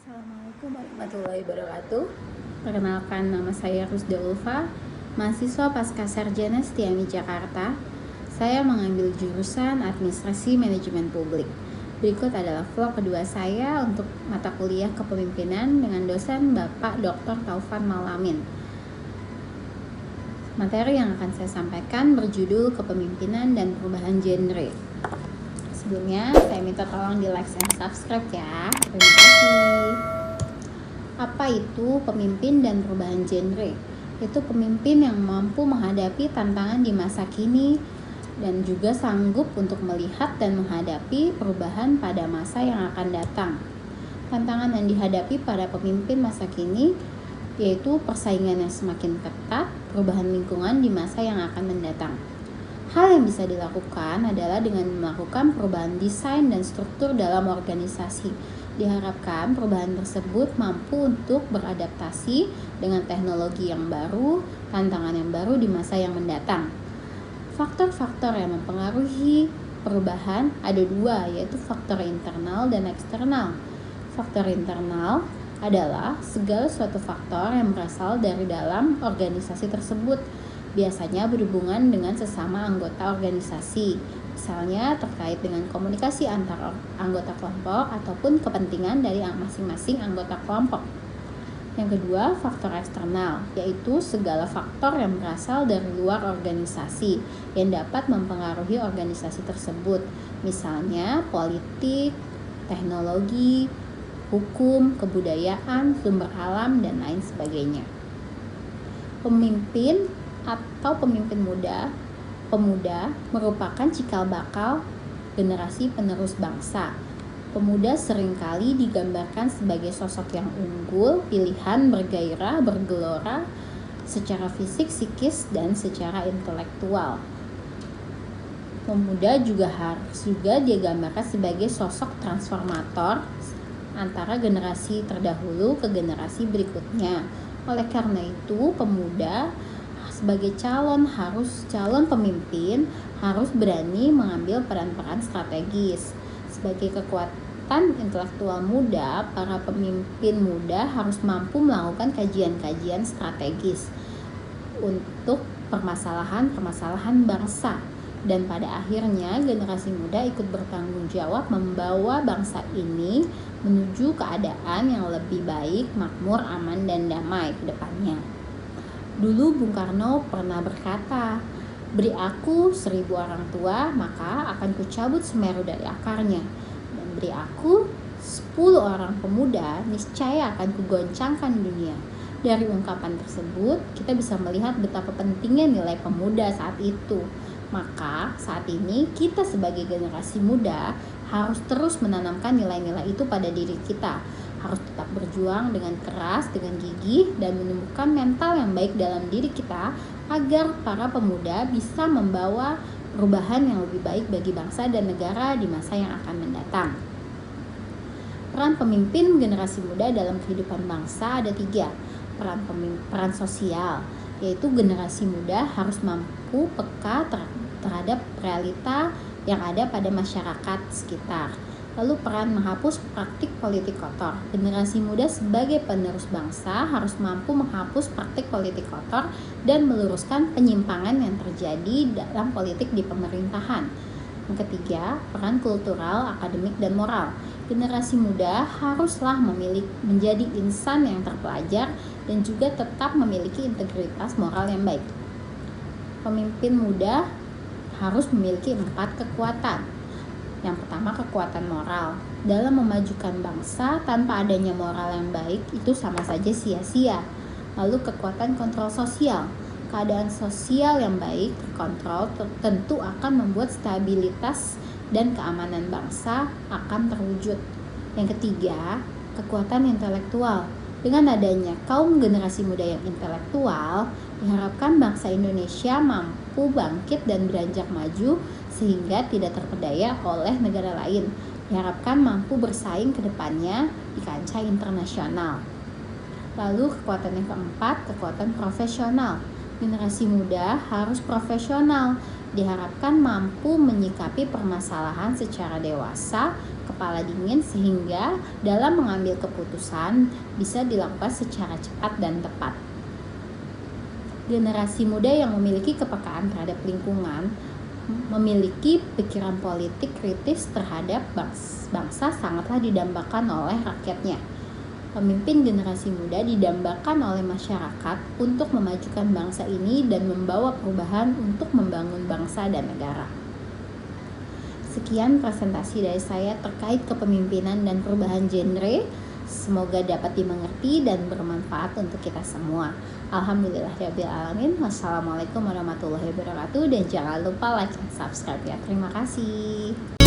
Assalamualaikum warahmatullahi wabarakatuh. Perkenalkan, nama saya Rusda Ulfa, mahasiswa Pascasarjana Setiami Jakarta. Saya mengambil jurusan Administrasi Manajemen Publik. Berikut adalah vlog kedua saya untuk mata kuliah Kepemimpinan dengan dosen Bapak Dr. Taufan Malamin. Materi yang akan saya sampaikan berjudul Kepemimpinan dan Perubahan Genre. Sebelumnya, saya minta tolong di like dan subscribe ya. Terima kasih. Apa itu pemimpin dan perubahan genre? Itu pemimpin yang mampu menghadapi tantangan di masa kini dan juga sanggup untuk melihat dan menghadapi perubahan pada masa yang akan datang. Tantangan yang dihadapi pada pemimpin masa kini yaitu persaingan yang semakin ketat, perubahan lingkungan di masa yang akan mendatang. Hal yang bisa dilakukan adalah dengan melakukan perubahan desain dan struktur dalam organisasi. Diharapkan perubahan tersebut mampu untuk beradaptasi dengan teknologi yang baru, tantangan yang baru di masa yang mendatang. Faktor-faktor yang mempengaruhi perubahan ada dua, yaitu faktor internal dan eksternal. Faktor internal adalah segala suatu faktor yang berasal dari dalam organisasi tersebut, biasanya berhubungan dengan sesama anggota organisasi, misalnya terkait dengan komunikasi antar anggota kelompok ataupun kepentingan dari masing-masing anggota kelompok. Yang kedua, faktor eksternal, yaitu segala faktor yang berasal dari luar organisasi yang dapat mempengaruhi organisasi tersebut, misalnya politik, teknologi, hukum, kebudayaan, sumber alam, dan lain sebagainya. Pemimpin atau pemimpin pemuda merupakan cikal bakal generasi penerus bangsa. Pemuda seringkali digambarkan sebagai sosok yang unggul, pilihan, bergairah, bergelora secara fisik, psikis, dan secara intelektual. Pemuda juga digambarkan sebagai sosok transformator antara generasi terdahulu ke generasi berikutnya. Oleh karena itu, pemuda sebagai calon pemimpin harus berani mengambil peran-peran strategis. Sebagai kekuatan intelektual muda, para pemimpin muda harus mampu melakukan kajian-kajian strategis untuk permasalahan-permasalahan bangsa, dan pada akhirnya generasi muda ikut bertanggung jawab membawa bangsa ini menuju keadaan yang lebih baik, makmur, aman, dan damai ke depannya. Dulu Bung Karno pernah berkata, "Beri aku 1000 orang tua, maka akan kucabut Semeru dari akarnya. Dan beri aku 10 orang pemuda, niscaya akan kugoncangkan dunia." Dari ungkapan tersebut, kita bisa melihat betapa pentingnya nilai pemuda saat itu. Maka saat ini kita sebagai generasi muda harus terus menanamkan nilai-nilai itu pada diri kita. Harus tetap berjuang dengan keras, dengan gigih, dan menumbuhkan mental yang baik dalam diri kita agar para pemuda bisa membawa perubahan yang lebih baik bagi bangsa dan negara di masa yang akan mendatang. Peran pemimpin generasi muda dalam kehidupan bangsa ada 3. Peran sosial, yaitu generasi muda harus mampu peka terhadap realita yang ada pada masyarakat sekitar. Lalu peran menghapus praktik politik kotor. Generasi muda sebagai penerus bangsa harus mampu menghapus praktik politik kotor dan meluruskan penyimpangan yang terjadi dalam politik di pemerintahan. Yang ketiga, peran kultural, akademik, dan moral. Generasi muda haruslah menjadi insan yang terpelajar dan juga tetap memiliki integritas moral yang baik. Pemimpin muda harus memiliki 4 kekuatan. Yang pertama, kekuatan moral. Dalam memajukan bangsa tanpa adanya moral yang baik itu sama saja sia-sia. Lalu kekuatan kontrol sosial. Keadaan sosial yang baik terkontrol tentu akan membuat stabilitas dan keamanan bangsa akan terwujud. Yang ketiga, kekuatan intelektual. Dengan adanya kaum generasi muda yang intelektual, diharapkan bangsa Indonesia mampu bangkit dan beranjak maju sehingga tidak terpedaya oleh negara lain. Diharapkan mampu bersaing ke depannya di kancah internasional. Lalu kekuatan yang keempat, kekuatan profesional. Generasi muda harus profesional diharapkan mampu menyikapi permasalahan secara dewasa, kepala dingin, sehingga dalam mengambil keputusan bisa dilakukan secara cepat dan tepat. Generasi muda yang memiliki kepekaan terhadap lingkungan memiliki pikiran politik kritis terhadap bangsa sangatlah didambakan oleh rakyatnya. Pemimpin generasi muda didambakan oleh masyarakat untuk memajukan bangsa ini dan membawa perubahan untuk membangun bangsa dan negara. Sekian presentasi dari saya terkait kepemimpinan dan perubahan genre. Semoga dapat dimengerti dan bermanfaat untuk kita semua. Alhamdulillahirabbil alamin. Wassalamualaikum warahmatullahi wabarakatuh, dan jangan lupa like dan subscribe ya. Terima kasih.